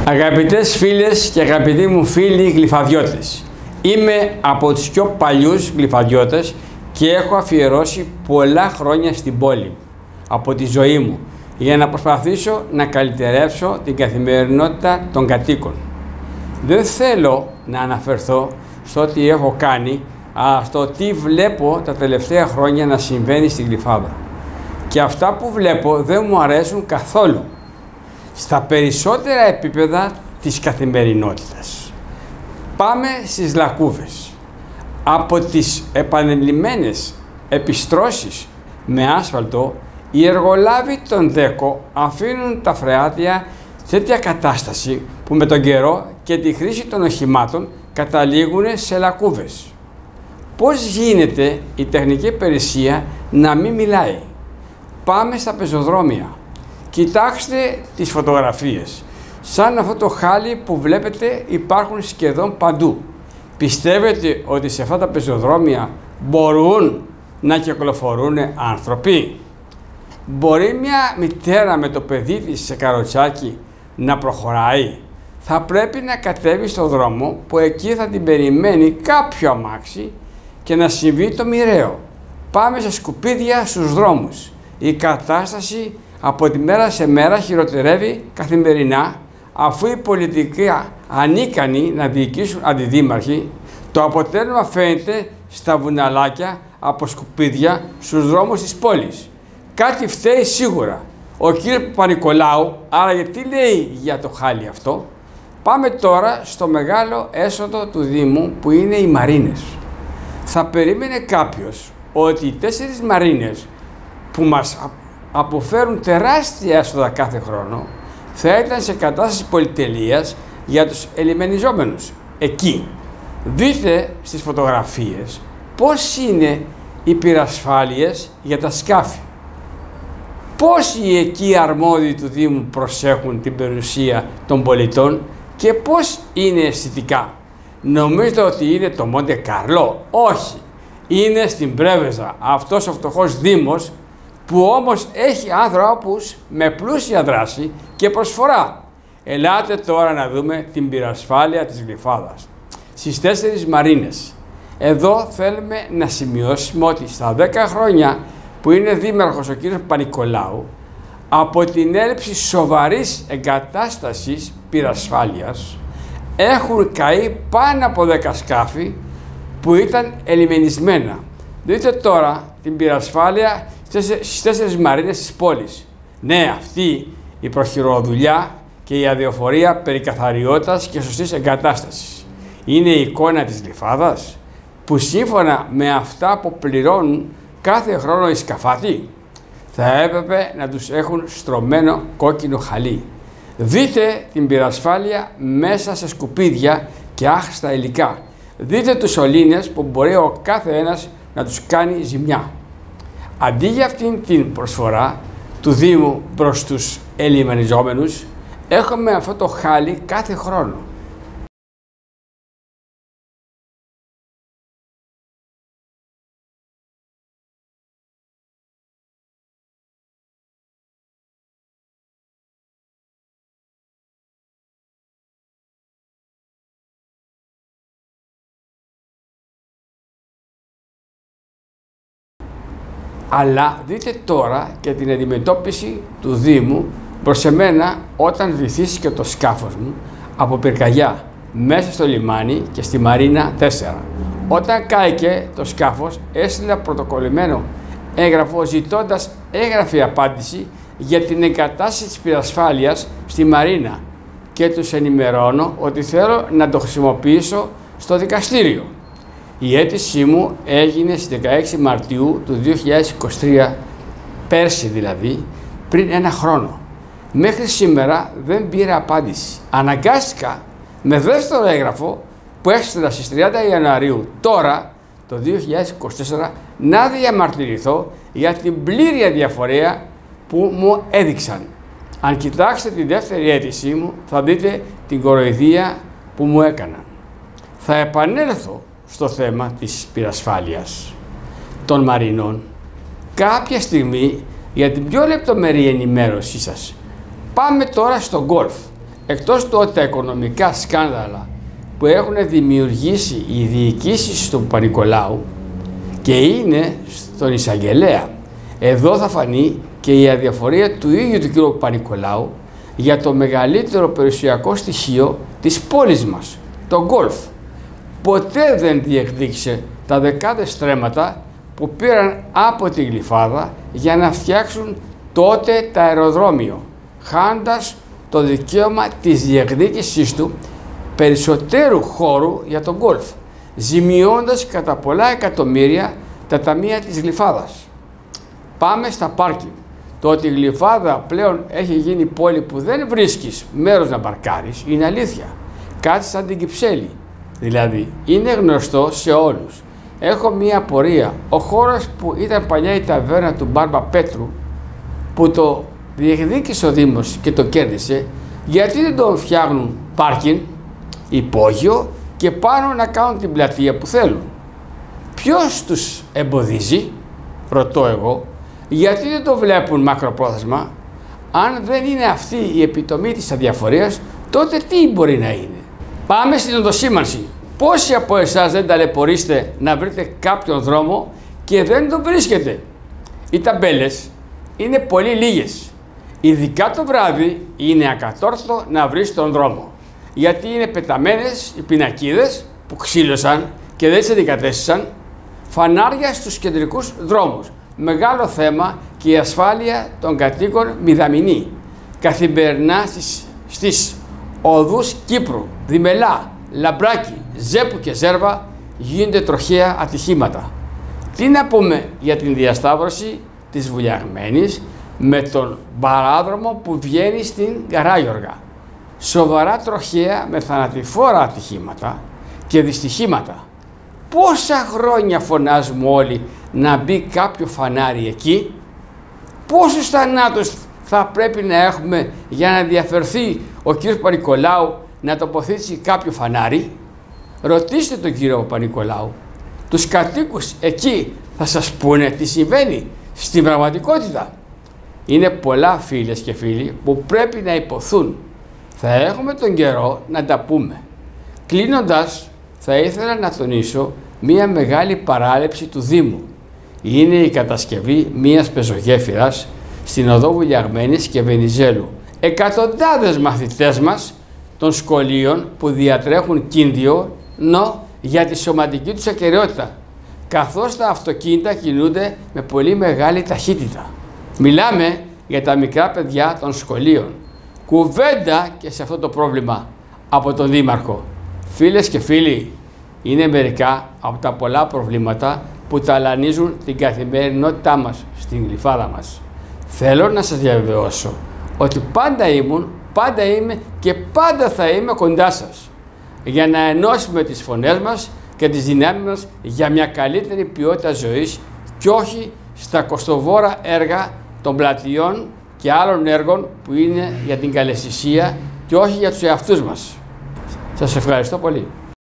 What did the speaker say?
Αγαπητές φίλες και αγαπητοί μου φίλοι γλυφαδιώτες, είμαι από τους πιο παλιούς γλυφαδιώτες και έχω αφιερώσει πολλά χρόνια στην πόλη από τη ζωή μου για να προσπαθήσω να καλυτερεύσω την καθημερινότητα των κατοίκων. Δεν θέλω να αναφερθώ στο τι έχω κάνει, αλλά στο τι βλέπω τα τελευταία χρόνια να συμβαίνει στην Γλυφάδα. Και αυτά που βλέπω δεν μου αρέσουν καθόλου στα περισσότερα επίπεδα της καθημερινότητας. Πάμε στις λακκούβες. Από τις επανειλημμένες επιστρώσεις με άσφαλτο, οι εργολάβοι των ΔΕΚΟ αφήνουν τα φρεάτια σε τέτοια κατάσταση που με τον καιρό και τη χρήση των οχημάτων καταλήγουν σε λακκούβες. Πώς γίνεται η τεχνική υπηρεσία να μην μιλάει? Πάμε στα πεζοδρόμια. Κοιτάξτε τις φωτογραφίες. Σαν αυτό το χάλι που βλέπετε υπάρχουν σχεδόν παντού. Πιστεύετε ότι σε αυτά τα πεζοδρόμια μπορούν να κυκλοφορούν άνθρωποι? Μπορεί μια μητέρα με το παιδί της σε καροτσάκι να προχωράει? Θα πρέπει να κατέβει στο δρόμο που εκεί θα την περιμένει κάποιο αμάξι και να συμβεί το μοιραίο. Πάμε σε σκουπίδια στους δρόμους. Η κατάσταση από τη μέρα σε μέρα χειροτερεύει καθημερινά, αφού οι πολιτικοί ανίκανοι να διοικήσουν αντιδήμαρχοι. Το αποτέλεσμα φαίνεται στα βουναλάκια από σκουπίδια στους δρόμους της πόλης. Κάτι φταίει σίγουρα ο κύριος Παπα-Νικολάου, άρα γιατί λέει για το χάλι αυτό? Πάμε τώρα στο μεγάλο έσοδο του Δήμου που είναι οι μαρίνες. Θα περίμενε κάποιος ότι οι 4 μαρίνες που μας αποφέρουν τεράστια έσοδα κάθε χρόνο θα ήταν σε κατάσταση πολυτελείας για τους ελιμενιζόμενους εκεί. Δείτε στις φωτογραφίες πώς είναι οι πυρασφάλειες για τα σκάφη. Πώς οι εκεί αρμόδιοι του Δήμου προσέχουν την περιουσία των πολιτών και πώς είναι αισθητικά? Νομίζετε ότι είναι το Μοντε Καρλό? Όχι. Είναι στην Πρέβεζα αυτός ο φτωχός Δήμος που όμως έχει άνθρωπους με πλούσια δράση και προσφορά. Ελάτε τώρα να δούμε την πυρασφάλεια της Γλυφάδας. Στις 4 μαρίνες. Εδώ θέλουμε να σημειώσουμε ότι στα 10 χρόνια που είναι δήμαρχος ο κύριος Παπα-Νικολάου, από την έλλειψη σοβαρής εγκατάστασης πυρασφάλειας, έχουν καεί πάνω από 10 σκάφη που ήταν ελιμενισμένα. Δείτε τώρα την πυρασφάλεια στις 4 μαρίνες της πόλης. Ναι, αυτή η προχειροδουλειά και η αδιοφορία περί καθαριότητας και σωστής εγκατάστασης είναι η εικόνα της Γλυφάδας, που σύμφωνα με αυτά που πληρώνουν κάθε χρόνο οι σκαφάτοι θα έπρεπε να τους έχουν στρωμένο κόκκινο χαλί. Δείτε την πυρασφάλεια μέσα σε σκουπίδια και άχρηστα υλικά. Δείτε τους σωλήνες που μπορεί ο κάθε ένας να τους κάνει ζημιά. Αντί για αυτήν την προσφορά του Δήμου προς τους ελιμενιζόμενους, έχουμε αυτό το χάλι κάθε χρόνο. Αλλά δείτε τώρα και την αντιμετώπιση του Δήμου προς εμένα όταν βυθίστηκε το σκάφος μου από πυρκαγιά μέσα στο λιμάνι και στη Μαρίνα 4. Όταν κάηκε το σκάφος έστειλα πρωτοκολλημένο έγγραφο ζητώντας έγγραφη απάντηση για την εγκατάσταση της πυρασφάλειας στη Μαρίνα και τους ενημερώνω ότι θέλω να το χρησιμοποιήσω στο δικαστήριο. Η αίτησή μου έγινε στις 16 Μαρτιού του 2023, πέρσι δηλαδή, πριν 1 χρόνο. Μέχρι σήμερα δεν πήρα απάντηση. Αναγκάστηκα με δεύτερο έγγραφο που έστειλα στις 30 Ιανουαρίου τώρα, το 2024, να διαμαρτυρηθώ για την πλήρη αδιαφορία που μου έδειξαν. Αν κοιτάξετε τη δεύτερη αίτησή μου θα δείτε την κοροϊδία που μου έκαναν. Θα επανέλθω στο θέμα της πυρασφάλειας των μαρινών κάποια στιγμή για την πιο λεπτομερή ενημέρωσή σας. Πάμε τώρα στο γκολφ. εκτός του ότι τα οικονομικά σκάνδαλα που έχουν δημιουργήσει οι διοικήσεις του Παπα-Νικολάου και είναι στον εισαγγελέα, εδώ θα φανεί και η αδιαφορία του ίδιου του κ. Παπα-Νικολάου για το μεγαλύτερο περιουσιακό στοιχείο της πόλης μας, το γκολφ. Ποτέ δεν διεκδίκησε τα δεκάδες στρέμματα που πήραν από τη Γλυφάδα για να φτιάξουν τότε το αεροδρόμιο, χάνοντας το δικαίωμα της διεκδίκησής του περισσότερου χώρου για τον γκολφ, ζημιώντας κατά πολλά εκατομμύρια τα ταμεία της Γλυφάδας. Πάμε στα πάρκινγκ. Το ότι η Γλυφάδα πλέον έχει γίνει πόλη που δεν βρίσκεις μέρος να παρκάρεις είναι αλήθεια. Κάτι σαν την Κυψέλη. Δηλαδή είναι γνωστό σε όλους. Έχω μία απορία. Ο χώρος που ήταν παλιά η ταβέρνα του Μπάρμπα Πέτρου, που το διεκδίκησε ο Δήμος και το κέρδισε, γιατί δεν τον φτιάχνουν πάρκινγκ, υπόγειο και πάνω να κάνουν την πλατεία που θέλουν? Ποιος τους εμποδίζει, ρωτώ εγώ, γιατί δεν το βλέπουν μακροπρόθεσμα? Αν δεν είναι αυτή η επιτομή της αδιαφορίας, τότε τι μπορεί να είναι? Πάμε στην οδοσήμανση. Πόσοι από εσάς δεν ταλαιπωρείστε να βρείτε κάποιον δρόμο και δεν τον βρίσκετε? Οι ταμπέλες είναι πολύ λίγες. Ειδικά το βράδυ είναι ακατόρθωτο να βρεις τον δρόμο. Γιατί είναι πεταμένες οι πινακίδες που ξύλωσαν και δεν τις αντικατέστησαν, φανάρια στους κεντρικούς δρόμους. Μεγάλο θέμα και η ασφάλεια των κατοίκων μηδαμινή. Καθημερινά στις οδούς Κύπρου, Δημελά, Λαμπράκη, Ζέπου και Ζέρβα γίνονται τροχαία ατυχήματα. Τι να πούμε για την διασταύρωση της Βουλιαγμένης με τον παράδρομο που βγαίνει στην Καράγιοργα? Σοβαρά τροχαία με θανατηφόρα ατυχήματα και δυστυχήματα. Πόσα χρόνια φωνάζουμε όλοι να μπει κάποιο φανάρι εκεί? Πόσους θανάτους θα πρέπει να έχουμε για να ενδιαφερθεί ο κ. Παπα-Νικολάου να τοποθετήσει κάποιο φανάρι? Ρωτήστε τον κύριο Παπα-Νικολάου. Τους κατοίκους εκεί θα σας πούνε τι συμβαίνει στην πραγματικότητα. Είναι πολλά φίλες και φίλοι που πρέπει να υποθούν. Θα έχουμε τον καιρό να τα πούμε. Κλείνοντας, θα ήθελα να τονίσω μία μεγάλη παράληψη του Δήμου. Είναι η κατασκευή μίας πεζογέφυρας στην οδό Βουλιαγμένης και Βενιζέλου. Εκατοντάδες μαθητές μας των σχολείων που διατρέχουν κίνδυνο για τη σωματική τους ακεραιότητα, καθώς τα αυτοκίνητα κινούνται με πολύ μεγάλη ταχύτητα. Μιλάμε για τα μικρά παιδιά των σχολείων. Κουβέντα και σε αυτό το πρόβλημα από τον Δήμαρχο. Φίλες και φίλοι, είναι μερικά από τα πολλά προβλήματα που ταλανίζουν την καθημερινότητά μας στην Γλυφάδα μας. Θέλω να σας διαβεβαιώσω ότι πάντα ήμουν, πάντα είμαι και πάντα θα είμαι κοντά σας για να ενώσουμε τις φωνές μας και τις δυνάμεις μας για μια καλύτερη ποιότητα ζωής και όχι στα κοστοβόρα έργα των πλατιών και άλλων έργων που είναι για την καλαισθησία και όχι για τους εαυτούς μας. Σας ευχαριστώ πολύ.